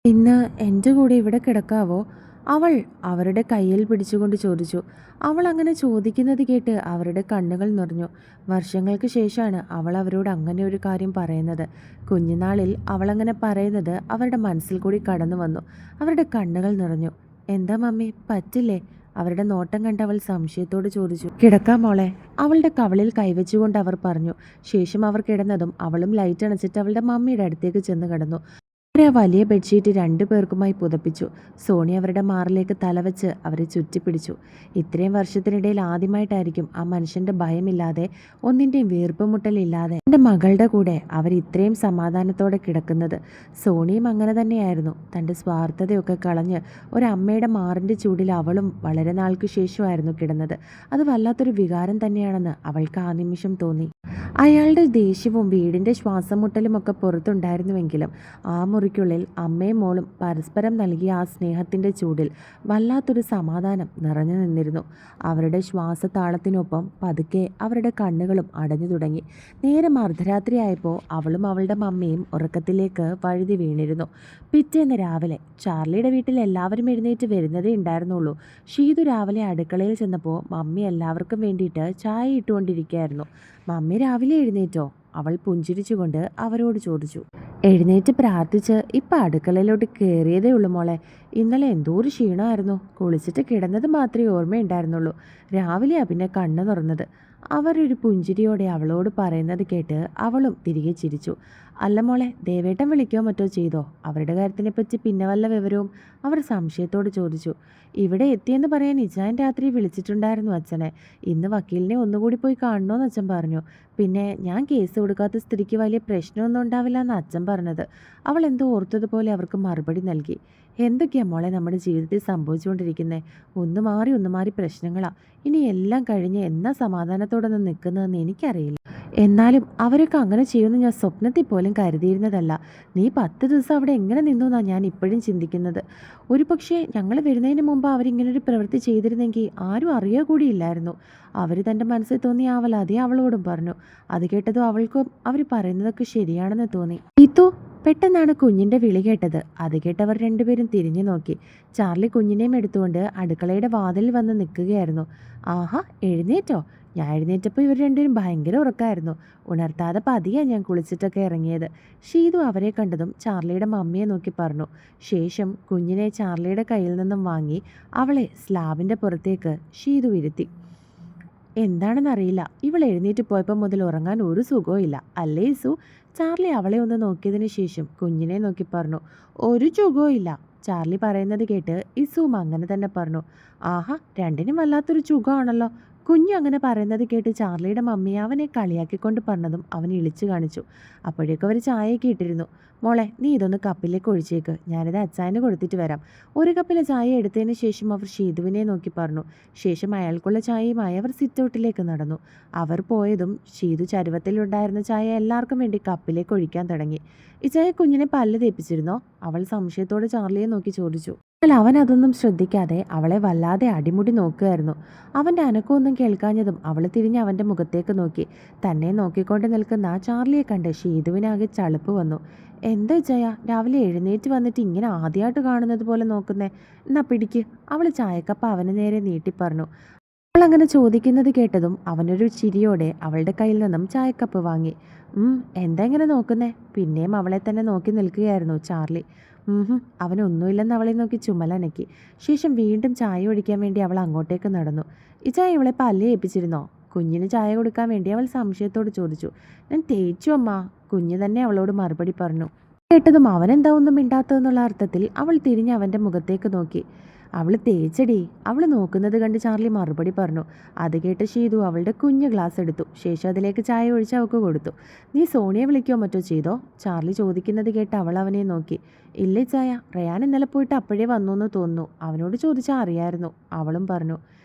ഇന്ന് എൻ്റെ കൂടെ ഇവിടെ കിടക്കാവോ? അവൾ അവരുടെ കയ്യിൽ പിടിച്ചുകൊണ്ട് ചോദിച്ചു. അവൾ അങ്ങനെ ചോദിക്കുന്നത് കേട്ട് അവരുടെ കണ്ണുകൾ നിറഞ്ഞു. വർഷങ്ങൾക്ക് ശേഷമാണ് അവൾ അവരോട് അങ്ങനെ ഒരു കാര്യം പറയുന്നത്. കുഞ്ഞുനാളിൽ അവളങ്ങനെ പറയുന്നത് അവരുടെ മനസ്സിൽ കൂടി കടന്നു വന്നു. അവരുടെ കണ്ണുകൾ നിറഞ്ഞു. എന്താ മമ്മി, പറ്റില്ലേ? അവരുടെ നോട്ടം കണ്ട് അവൾ സംശയത്തോട് ചോദിച്ചു. കിടക്കാം മോളെ, അവളുടെ കവളിൽ കൈവച്ചുകൊണ്ട് അവർ പറഞ്ഞു. ശേഷം അവർ കിടന്നതും അവളും ലൈറ്റ് അണച്ചിട്ട് അവളുടെ മമ്മിയുടെ അടുത്തേക്ക് ചെന്ന് കിടന്നു. അവരെ ആ വലിയ ബെഡ്ഷീറ്റ് രണ്ടു പേർക്കുമായി പുതപ്പിച്ചു. സോണി അവരുടെ മാറിലേക്ക് തലവെച്ച് അവരെ ചുറ്റിപ്പിടിച്ചു. ഇത്രയും വർഷത്തിനിടയിൽ ആദ്യമായിട്ടായിരിക്കും ആ മനുഷ്യന്റെ ഭയമില്ലാതെ, ഒന്നിൻ്റെയും വീർപ്പുമുട്ടലില്ലാതെ എൻ്റെ മകളുടെ കൂടെ അവർ ഇത്രയും സമാധാനത്തോടെ കിടക്കുന്നത്. സോണിയും അങ്ങനെ തന്നെയായിരുന്നു. തൻ്റെ സ്വാർത്ഥതയൊക്കെ കളഞ്ഞ് ഒരമ്മയുടെ മാറിൻ്റെ ചൂടിൽ അവളും വളരെ നാൾക്ക് ശേഷമായിരുന്നു കിടന്നത്. അത് വല്ലാത്തൊരു വികാരം തന്നെയാണെന്ന് അവൾക്ക് ആ നിമിഷം തോന്നി. അയാളുടെ ദേഷ്യവും വീടിൻ്റെ ശ്വാസമുട്ടലുമൊക്കെ പുറത്തുണ്ടായിരുന്നുവെങ്കിലും ആ മുറിക്കുള്ളിൽ അമ്മയും മോളും പരസ്പരം നൽകിയ ആ സ്നേഹത്തിൻ്റെ ചൂടിൽ വല്ലാത്തൊരു സമാധാനം നിറഞ്ഞു നിന്നിരുന്നു. അവരുടെ ശ്വാസതാളത്തിനൊപ്പം പതുക്കെ അവരുടെ കണ്ണുകളും അടഞ്ഞു തുടങ്ങി. നേരെ അർദ്ധരാത്രിയായപ്പോൾ അവളും അവളുടെ മമ്മിയും ഉറക്കത്തിലേക്ക് വഴുതി വീണിരുന്നു. പിറ്റേന്ന് രാവിലെ ചാർലിയുടെ വീട്ടിൽ എല്ലാവരും എഴുന്നേറ്റ് വരുന്നതേ ഉണ്ടായിരുന്നുള്ളൂ. ഷീതു രാവിലെ അടുക്കളയിൽ ചെന്നപ്പോൾ മമ്മി എല്ലാവർക്കും വേണ്ടിയിട്ട് ചായ ഇട്ടുകൊണ്ടിരിക്കുകയായിരുന്നു. മമ്മി രാവിലെ എഴുന്നേറ്റോ? അവൾ പുഞ്ചിരിച്ചുകൊണ്ട് അവരോട് ചോദിച്ചു. എഴുന്നേറ്റ് പ്രാർത്ഥിച്ച് ഇപ്പം അടുക്കളയിലോട്ട് കയറിയതേ ഉള്ളൂ മോളെ. ഇന്നലെ എന്തോ ഒരു ക്ഷീണമായിരുന്നു. കുളിച്ചിട്ട് കിടന്നത് മാത്രമേ ഓർമ്മയുണ്ടായിരുന്നുള്ളൂ. രാവിലെയാ പിന്നെ കണ്ണു തുറന്നത്. അവരൊരു പുഞ്ചിരിയോടെ അവളോട് പറയുന്നത് കേട്ട് അവളും തിരികെ ചിരിച്ചു. അല്ല മോളെ, ദേവേട്ടൻ വിളിക്കുകയോ മറ്റോ ചെയ്തോ? അവരുടെ കാര്യത്തിനെപ്പറ്റി പിന്നെ വല്ല വിവരവും? അവർ സംശയത്തോട് ചോദിച്ചു. ഇവിടെ എത്തിയെന്ന് പറയാൻ ഇജാൻ രാത്രി വിളിച്ചിട്ടുണ്ടായിരുന്നു അച്ഛനെ. ഇന്ന് വക്കീലിനെ ഒന്നുകൂടി പോയി കാണണമെന്ന് അച്ഛൻ പറഞ്ഞു. പിന്നെ ഞാൻ കേസ് കൊടുക്കാത്ത സ്ഥിതിക്ക് വലിയ പ്രശ്നമൊന്നും ഉണ്ടാവില്ല എന്ന് അച്ഛൻ പറഞ്ഞത്. അവൾ എന്തോ ഓർത്തതുപോലെ അവർക്ക് മറുപടി നൽകി. എന്തൊക്കെയാ മോളെ നമ്മുടെ ജീവിതത്തിൽ സംഭവിച്ചുകൊണ്ടിരിക്കുന്നത്? ഒന്ന് മാറി പ്രശ്നങ്ങളാ. ഇനി എല്ലാം കഴിഞ്ഞ് എന്നാ സമാധാനത്തോടെ ഒന്ന് നിൽക്കുന്നതെന്ന് എനിക്കറിയില്ല. എന്നാലും അവരൊക്കെ അങ്ങനെ ചെയ്യുമെന്ന് ഞാൻ സ്വപ്നത്തിൽ പോലും കരുതിയിരുന്നതല്ല. നീ 10 ദിവസം അവിടെ എങ്ങനെ നിന്നു എന്നാണ് ഞാൻ ഇപ്പോഴും ചിന്തിക്കുന്നത്. ഒരു പക്ഷേ ഞങ്ങൾ വരുന്നതിന് മുമ്പ് അവരിങ്ങനൊരു പ്രവൃത്തി ചെയ്തിരുന്നെങ്കിൽ ആരും അറിയുക കൂടിയില്ലായിരുന്നു. അവർ തൻ്റെ മനസ്സിൽ തോന്നിയ ആവലാതി അവളോടും പറഞ്ഞു. അത് കേട്ടതും അവൾക്കും അവർ പറയുന്നതൊക്കെ ശരിയാണെന്ന് തോന്നി. ഈത്തു, പെട്ടെന്നാണ് കുഞ്ഞിൻ്റെ വിളി കേട്ടത്. അത് കേട്ടവർ രണ്ടുപേരും തിരിഞ്ഞു നോക്കി. ചാർലി കുഞ്ഞിനെയും എടുത്തുകൊണ്ട് അടുക്കളയുടെ വാതിലിൽ വന്ന് നിൽക്കുകയായിരുന്നു. ആഹാ, എഴുന്നേറ്റോ? ഞാൻ എഴുന്നേറ്റപ്പോൾ ഇവർ രണ്ടുപേരും ഭയങ്കര ഉറക്കമായിരുന്നു. ഉണർത്താതെ പതിയാണ് ഞാൻ കുളിച്ചിട്ടൊക്കെ ഇറങ്ങിയത്. ഷീതു അവരെ കണ്ടതും ചാർലിയുടെ മമ്മിയെ നോക്കി പറഞ്ഞു. ശേഷം കുഞ്ഞിനെ ചാർലിയുടെ കയ്യിൽ നിന്നും വാങ്ങി അവളെ സ്ലാബിൻ്റെ പുറത്തേക്ക് ഷീതു ഇരുത്തി. എന്താണെന്നറിയില്ല, ഇവൾ എഴുന്നേറ്റ് പോയപ്പോൾ മുതൽ ഉറങ്ങാൻ ഒരു സുഖവും ഇല്ല അല്ലേ ഇസു? ചാർലി അവളെ ഒന്ന് നോക്കിയതിന് ശേഷം കുഞ്ഞിനെ നോക്കി പറഞ്ഞു. ഒരു സുഖവും ഇല്ല. ചാർലി പറയുന്നത് കേട്ട് ഇസുവും അങ്ങനെ തന്നെ പറഞ്ഞു. ആഹാ, രണ്ടിനും വല്ലാത്തൊരു സുഖമാണല്ലോ. കുഞ്ഞു അങ്ങനെ പറയുന്നത് കേട്ട് ചാർലിയുടെ മമ്മി അവനെ കളിയാക്കിക്കൊണ്ട് പറഞ്ഞതും അവൻ ഇളിച്ചു കാണിച്ചു. അപ്പോഴേക്കും അവർ ചായയൊക്കെ ഇട്ടിരുന്നു. മോളെ, നീ ഇതൊന്ന് കപ്പിലേക്ക് ഒഴിച്ചേക്ക്, ഞാനിത് അച്ചായന് കൊടുത്തിട്ട് വരാം. ഒരു കപ്പിലെ ചായ എടുത്തതിന് ശേഷം അവർ ഷീതുവിനെ നോക്കി പറഞ്ഞു. ശേഷം അയാൾക്കുള്ള ചായയുമായി അവർ സിറ്റൗട്ടിലേക്ക് നടന്നു. അവർ പോയതും ഷീതു ചരുവത്തിലുണ്ടായിരുന്ന ചായ എല്ലാവർക്കും വേണ്ടി കപ്പിലേക്ക് ഒഴിക്കാൻ തുടങ്ങി. ഈ ചായ കുഞ്ഞിനെ പല്ല് തേപ്പിച്ചിരുന്നോ? അവൾ സംശയത്തോടെ ചാർലിയെ നോക്കി ചോദിച്ചു. എന്നാൽ അവൻ അതൊന്നും ശ്രദ്ധിക്കാതെ അവളെ വല്ലാതെ അടിമുടി നോക്കുകയായിരുന്നു. അവൻ്റെ അനക്കമൊന്നും കേൾക്കാഞ്ഞതും അവൾ തിരിഞ്ഞ് അവൻ്റെ മുഖത്തേക്ക് നോക്കി. തന്നെ നോക്കിക്കൊണ്ട് നിൽക്കുന്ന ചാർലിയെ കണ്ട് ഷീതുവിനാകെ ചളുപ്പ് വന്നു. എന്താ ജയ, രാവിലെ എഴുന്നേറ്റ് വന്നിട്ട് ഇങ്ങനെ ആദ്യമായിട്ട് കാണുന്നത് പോലെ നോക്കുന്നേ? എന്നാ പിടിക്ക്. അവൾ ചായക്കപ്പ് അവന് നേരെ നീട്ടിപ്പറഞ്ഞു. അവൾ അങ്ങനെ ചോദിക്കുന്നത് കേട്ടതും അവനൊരു ചിരിയോടെ അവളുടെ കയ്യിൽ നിന്നും ചായക്കപ്പ് വാങ്ങി. എന്താ ഇങ്ങനെ നോക്കുന്നേ? പിന്നെയും അവളെ തന്നെ നോക്കി നിൽക്കുകയായിരുന്നു ചാർലി. അവനൊന്നുമില്ലെന്ന് അവളെ നോക്കി ചുമലനക്കി. ശേഷം വീണ്ടും ചായ ഒഴിക്കാൻ വേണ്ടി അവൾ അങ്ങോട്ടേക്ക് നടന്നു. ഈ ചായ ഇവളെ പല്ല് ഏൽപ്പിച്ചിരുന്നോ? കുഞ്ഞിന് ചായ കൊടുക്കാൻ വേണ്ടി അവൾ സംശയത്തോട് ചോദിച്ചു. ഞാൻ തേച്ചു അമ്മ, കുഞ്ഞ് തന്നെ അവളോട് മറുപടി പറഞ്ഞു. കേട്ടതും അവനെന്താ ഒന്നും മിണ്ടാത്തതെന്നുള്ള അർത്ഥത്തിൽ അവൾ തിരിഞ്ഞ് അവൻ്റെ മുഖത്തേക്ക് നോക്കി. അവൾ തേച്ചടി. അവൾ നോക്കുന്നത് കണ്ട് ചാർലി മറുപടി പറഞ്ഞു. അത് കേട്ട് ഷീതു അവളുടെ കുഞ്ഞ് ഗ്ലാസ് എടുത്തു. ശേഷം അതിലേക്ക് ചായ ഒഴിച്ച് അവൾക്ക് കൊടുത്തു. നീ സോണിയെ വിളിക്കുകയോ മറ്റോ ചെയ്തോ? ചാർലി ചോദിക്കുന്നത് കേട്ട് അവൾ അവനെ നോക്കി. ഇല്ലേ ചായ, റയാൻ ഇന്നലെ പോയിട്ട് അപ്പോഴേ വന്നു എന്ന് തോന്നുന്നു. അവനോട് ചോദിച്ചാൽ അറിയായിരുന്നു, അവളും പറഞ്ഞു.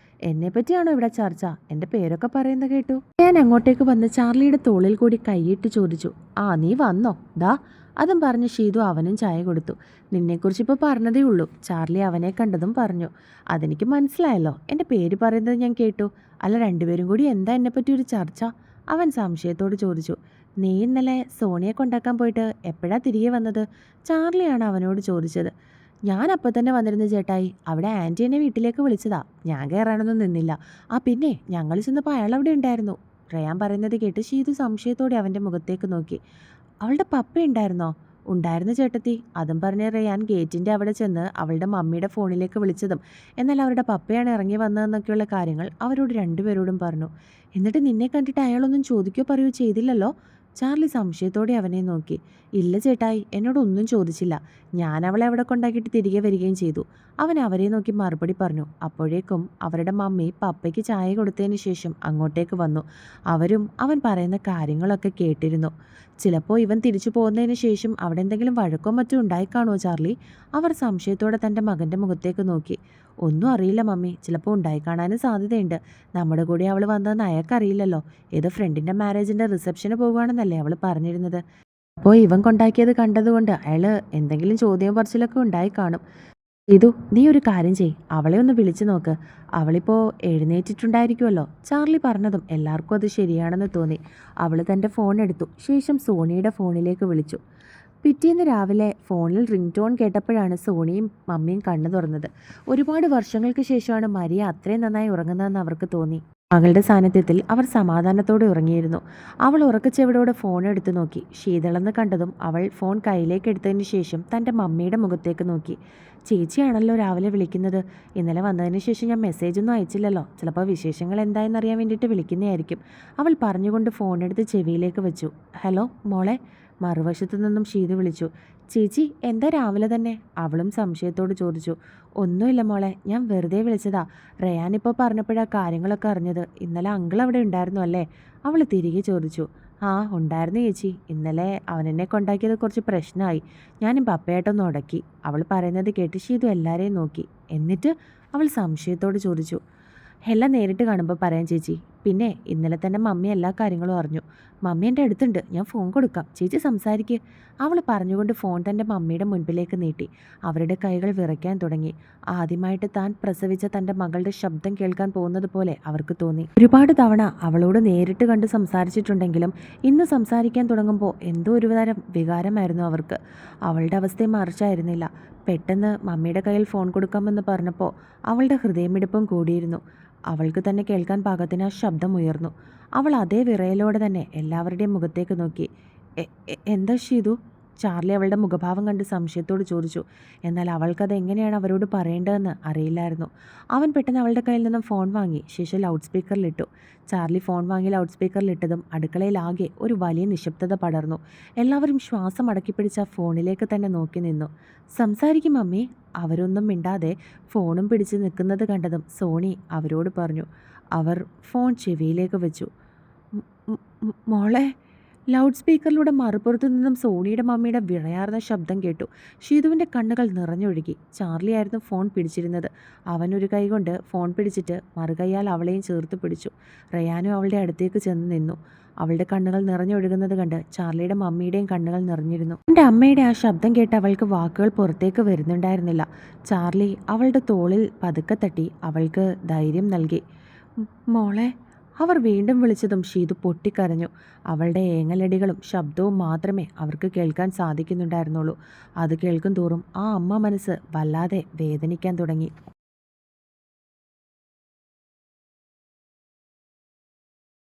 എന്നെ പറ്റിയാണോ ഇവിടെ ചർച്ച? എൻ്റെ പേരൊക്കെ പറയുന്നത് കേട്ടു. ഞാൻ അങ്ങോട്ടേക്ക് വന്ന് ചാർലിയുടെ തോളിൽ കൂടി കൈയിട്ട് ചോദിച്ചു. ആ, നീ വന്നോ? ദാ. അതും പറഞ്ഞ് ഷീതു അവനും ചായ കൊടുത്തു. നിന്നെക്കുറിച്ച് ഇപ്പോൾ പറഞ്ഞതേ ഉള്ളൂ, ചാർലി അവനെ കണ്ടതും പറഞ്ഞു. അതെനിക്ക് മനസ്സിലായല്ലോ, എൻ്റെ പേര് പറയുന്നത് ഞാൻ കേട്ടു. അല്ല, രണ്ടുപേരും കൂടി എന്താ എന്നെപ്പറ്റി ഒരു ചർച്ച? അവൻ സംശയത്തോട് ചോദിച്ചു. നീ ഇന്നലെ സോണിയെ കൊണ്ടാക്കാൻ പോയിട്ട് എപ്പോഴാ തിരികെ വന്നത്? ചാർലിയാണ് അവനോട് ചോദിച്ചത്. ഞാൻ അപ്പം തന്നെ വന്നിരുന്നു ചേട്ടായി. അവിടെ ആൻറ്റി എന്നെ വീട്ടിലേക്ക് വിളിച്ചതാ. ഞാൻ കയറാനൊന്നും നിന്നില്ല. ആ പിന്നെ ഞങ്ങൾ ചെന്നപ്പോൾ അയാൾ അവിടെ ഉണ്ടായിരുന്നു. റയാൻ പറയുന്നത് കേട്ട് ഷീതു സംശയത്തോടെ അവൻ്റെ മുഖത്തേക്ക് നോക്കി. അവളുടെ പപ്പ ഉണ്ടായിരുന്നോ? ഉണ്ടായിരുന്നു ചേട്ടത്തി. അതും പറഞ്ഞ് റയാൻ ഗേറ്റിൻ്റെ അവിടെ ചെന്ന് അവളുടെ മമ്മിയുടെ ഫോണിലേക്ക് വിളിച്ചതും എന്നാൽ അവരുടെ പപ്പയാണ് ഇറങ്ങി വന്നതെന്നൊക്കെയുള്ള കാര്യങ്ങൾ അവരോട് രണ്ടുപേരോടും പറഞ്ഞു. എന്നിട്ട് നിന്നെ കണ്ടിട്ട് അയാളൊന്നും ചോദിക്കുകയോ പറയുകയോ ചെയ്തില്ലല്ലോ? ചാർലി സംശയത്തോടെ അവനെ നോക്കി. ഇല്ല ചേട്ടായി, എന്നോടൊന്നും ചോദിച്ചില്ല. ഞാൻ അവളെ അവിടെ കൊണ്ടാക്കിയിട്ട് തിരികെ വരികയും ചെയ്തു. അവൻ അവരെ നോക്കി മറുപടി പറഞ്ഞു. അപ്പോഴേക്കും അവരുടെ മമ്മി പപ്പയ്ക്ക് ചായ കൊടുത്തതിന് ശേഷം അങ്ങോട്ടേക്ക് വന്നു. അവരും അവൻ പറയുന്ന കാര്യങ്ങളൊക്കെ കേട്ടിരുന്നു. ചിലപ്പോൾ ഇവൻ തിരിച്ചു പോകുന്നതിന് ശേഷം അവിടെ എന്തെങ്കിലും വഴക്കോ മറ്റോ ഉണ്ടായിക്കാണോ ചാർലി? അവർ സംശയത്തോടെ തൻ്റെ മകൻ്റെ മുഖത്തേക്ക് നോക്കി. ഒന്നും അറിയില്ല മമ്മി, ചിലപ്പോൾ ഉണ്ടായിക്കാണാനും സാധ്യതയുണ്ട്. നമ്മുടെ കൂടെ അവൾ വന്നതെന്ന് അയാൾക്കറിയില്ലല്ലോ. ഏതോ ഫ്രണ്ടിൻ്റെ മാരേജിൻ്റെ റിസപ്ഷന് പോകുകയാണെന്നല്ലേ അവൾ പറഞ്ഞിരുന്നത്. അപ്പോൾ ഇവൻ കൊണ്ടാക്കിയത് കണ്ടതുകൊണ്ട് അയാൾ എന്തെങ്കിലും ചോദ്യവും പറച്ചിലൊക്കെ ഉണ്ടായി കാണും. ഇതു നീ ഒരു കാര്യം ചെയ്, അവളെ ഒന്ന് വിളിച്ചു നോക്ക്. അവളിപ്പോൾ എഴുന്നേറ്റിട്ടുണ്ടായിരിക്കുമല്ലോ. ചാർലി പറഞ്ഞതും എല്ലാവർക്കും അത് ശരിയാണെന്ന് തോന്നി. അവൾ തൻ്റെ ഫോൺ എടുത്തു. ശേഷം സോണിയുടെ ഫോണിലേക്ക് വിളിച്ചു. പിറ്റേന്ന് രാവിലെ ഫോണിൽ റിംഗ് ടോൺ കേട്ടപ്പോഴാണ് സോണിയും മമ്മിയും കണ്ണു തുറന്നത്. ഒരുപാട് വർഷങ്ങൾക്ക് ശേഷമാണ് മരിയ അത്രയും നന്നായി ഉറങ്ങുന്നതെന്ന് അവർക്ക് തോന്നി. മകളുടെ സാന്നിധ്യത്തിൽ അവർ സമാധാനത്തോടെ ഉറങ്ങിയിരുന്നു. അവൾ ഉറക്കച്ചെവിടോടെ ഫോൺ എടുത്തു നോക്കി. ശീതളെന്ന് കണ്ടതും അവൾ ഫോൺ കയ്യിലേക്ക് എടുത്തതിന് ശേഷം തൻ്റെ മമ്മിയുടെ മുഖത്തേക്ക് നോക്കി. ചേച്ചിയാണല്ലോ രാവിലെ വിളിക്കുന്നത്. ഇന്നലെ വന്നതിന് ശേഷം ഞാൻ മെസ്സേജൊന്നും അയച്ചില്ലല്ലോ. ചിലപ്പോൾ വിശേഷങ്ങൾ എന്തായെന്നറിയാൻ വേണ്ടിയിട്ട് വിളിക്കുന്നതായിരിക്കും. അവൾ പറഞ്ഞുകൊണ്ട് ഫോൺ എടുത്ത് ചെവിയിലേക്ക് വെച്ചു. ഹലോ മോളെ. മറുവശത്തു നിന്നും ഷീതു വിളിച്ചു. ചേച്ചി എന്താ രാവിലെ തന്നെ? അവളും സംശയത്തോട് ചോദിച്ചു. ഒന്നുമില്ല മോളെ, ഞാൻ വെറുതെ വിളിച്ചതാ. റയാനിപ്പോൾ പറഞ്ഞപ്പോഴാണ് കാര്യങ്ങളൊക്കെ അറിഞ്ഞത്. ഇന്നലെ അങ്കിൾ അവിടെ ഉണ്ടായിരുന്നു അല്ലേ? അവൾ തിരികെ ചോദിച്ചു. ആ ഉണ്ടായിരുന്നു ചേച്ചി. ഇന്നലെ അവനെന്നെ കൊണ്ടാക്കിയത് കുറച്ച് പ്രശ്നമായി. ഞാനും പപ്പയായിട്ടൊന്ന് ഉടക്കി. അവൾ പറയുന്നത് കേട്ട് ഷീതു എല്ലാവരെയും നോക്കി. എന്നിട്ട് അവൾ സംശയത്തോട് ചോദിച്ചു. എല്ലാം നേരിട്ട് കാണുമ്പോൾ പറയാം ചേച്ചി. പിന്നെ ഇന്നലെ തന്നെ മമ്മി എല്ലാ കാര്യങ്ങളും അറിഞ്ഞു. മമ്മി എൻ്റെ അടുത്തുണ്ട്, ഞാൻ ഫോൺ കൊടുക്കാം, ചേച്ചി സംസാരിക്ക്. അവൾ പറഞ്ഞുകൊണ്ട് ഫോൺ തൻ്റെ മമ്മിയുടെ മുൻപിലേക്ക് നീട്ടി. അവരുടെ കൈകൾ വിറയ്ക്കാൻ തുടങ്ങി. ആദ്യമായിട്ട് താൻ പ്രസവിച്ച തൻ്റെ മകളുടെ ശബ്ദം കേൾക്കാൻ പോകുന്നത് പോലെ അവർക്ക് തോന്നി. ഒരുപാട് തവണ അവളോട് നേരിട്ട് കണ്ട് സംസാരിച്ചിട്ടുണ്ടെങ്കിലും ഇന്ന് സംസാരിക്കാൻ തുടങ്ങുമ്പോൾ എന്തോ ഒരു തരം വികാരമായിരുന്നു അവർക്ക്. അവളുടെ അവസ്ഥയെ മറിച്ചായിരുന്നില്ല. പെട്ടെന്ന് മമ്മിയുടെ കയ്യിൽ ഫോൺ കൊടുക്കാമെന്ന് പറഞ്ഞപ്പോൾ അവളുടെ ഹൃദയമിടിപ്പും കൂടിയിരുന്നു. അവൾക്ക് തന്നെ കേൾക്കാൻ പാകത്തിന് ആ ശബ്ദം ഉയർന്നു. അവൾ അതേ വിറയലോടെ തന്നെ എല്ലാവരുടെയും മുഖത്തേക്ക് നോക്കി. എന്താ ഷീതു? ചാർലി അവളുടെ മുഖഭാവം കണ്ട് സംശയത്തോട് ചോദിച്ചു. എന്നാൽ അവൾക്കത് എങ്ങനെയാണ് അവരോട് പറയേണ്ടതെന്ന് അറിയില്ലായിരുന്നു. അവൻ പെട്ടെന്ന് അവളുടെ കയ്യിൽ നിന്നും ഫോൺ വാങ്ങി ശേഷം ലൗഡ് സ്പീക്കറിലിട്ടു. ചാർലി ഫോൺ വാങ്ങി ലൗഡ് സ്പീക്കറിലിട്ടതും അടുക്കളയിലാകെ ഒരു വലിയ നിശബ്ദത പടർന്നു. എല്ലാവരും ശ്വാസം അടക്കിപ്പിടിച്ച് ആ ഫോണിലേക്ക് തന്നെ നോക്കി നിന്നു. സംസാരിക്കും മമ്മി. അവരൊന്നും മിണ്ടാതെ ഫോണും പിടിച്ച് നിൽക്കുന്നത് കണ്ടതും സോണി അവരോട് പറഞ്ഞു. അവർ ഫോൺ ചെവിയിലേക്ക് വെച്ചു. മോളെ. ലൗഡ് സ്പീക്കറിലൂടെ മറുപുറത്തു നിന്നും സോണിയുടെ മമ്മിയുടെ വിറയാർന്ന ശബ്ദം കേട്ടു. ഷീതുവിൻ്റെ കണ്ണുകൾ നിറഞ്ഞൊഴുകി. ചാർലിയായിരുന്നു ഫോൺ പിടിച്ചിരുന്നത്. അവനൊരു കൈ കൊണ്ട് ഫോൺ പിടിച്ചിട്ട് മറുകൈയാൽ അവളെയും ചേർത്ത് പിടിച്ചു. റയാനും അവളുടെ അടുത്തേക്ക് ചെന്ന് നിന്നു. അവളുടെ കണ്ണുകൾ നിറഞ്ഞൊഴുകുന്നത് കണ്ട് ചാർലിയുടെ മമ്മിയുടെയും കണ്ണുകൾ നിറഞ്ഞിരുന്നു. എൻ്റെ അമ്മയുടെ ആ ശബ്ദം കേട്ട് അവൾക്ക് വാക്കുകൾ പുറത്തേക്ക് വരുന്നുണ്ടായിരുന്നില്ല. ചാർലി അവളുടെ തോളിൽ പതുക്കെ തട്ടി അവൾക്ക് ധൈര്യം നൽകി. മോളെ. അവർ വീണ്ടും വിളിച്ചതും ഷീതു പൊട്ടിക്കരഞ്ഞു. അവളുടെ ഏങ്ങലടികളും ശബ്ദവും മാത്രമേ അവർക്ക് കേൾക്കാൻ സാധിക്കുന്നുണ്ടായിരുന്നുള്ളൂ. അത് കേൾക്കും തോറും ആ അമ്മ മനസ്സ് വല്ലാതെ വേദനിക്കാൻ തുടങ്ങി.